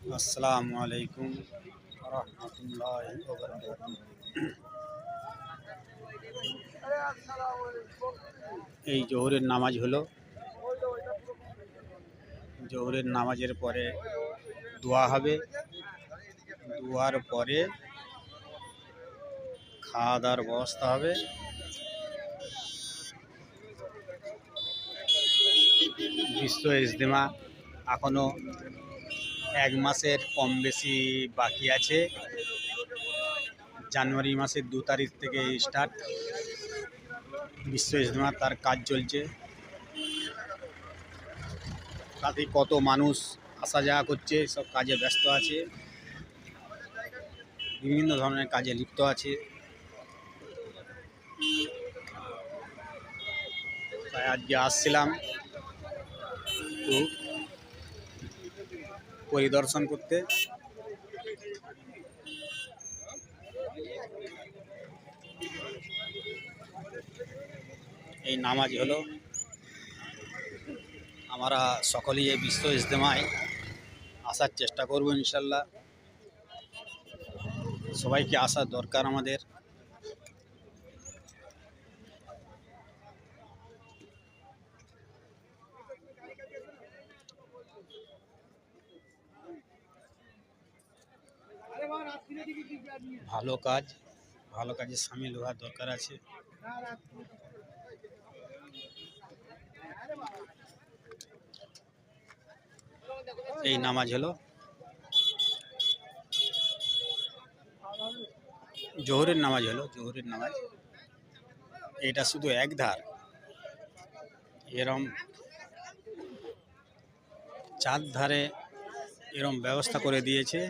আসসালামু আলাইকুম রহমতুল্লাহি ওয়া বারাকাতুহু। এই জোহরের নামাজ হলো। জোহরের নামাজের পরে দোয়া হবে। দোয়ার পরে খাওয়া দাওয়ার ব্যবস্থা হবে। বিশ্ব ইজতেমা এখনো 1 মাসের কম বেশি বাকি আছে। জানুয়ারি মাসের 2 তারিখ থেকে স্টার্ট বিশ্ব ইজতেমা, তার কাজ চলছে। তাতে কত মানুষ আসা যাওয়া করছে, সব কাজে ব্যস্ত আছে, বিভিন্ন ধরনের কাজে লিপ্ত আছে। তাই আজকে আসছিলাম একটু পরিদর্শন করতে। এই নামাজ হলো। আমরা সকলেই এই বিশ্ব ইজতেমায় আসার চেষ্টা করব ইনশাল্লাহ। সবাইকে আসার দরকার আমাদের। ভালো কাজে সামিল হওয়ার দরকার আছে। এই নামাজ হলো জোহরের নামাজ এটা শুধু এক ধার, এরম 4 ধারে এরম ব্যবস্থা করে দিয়েছে।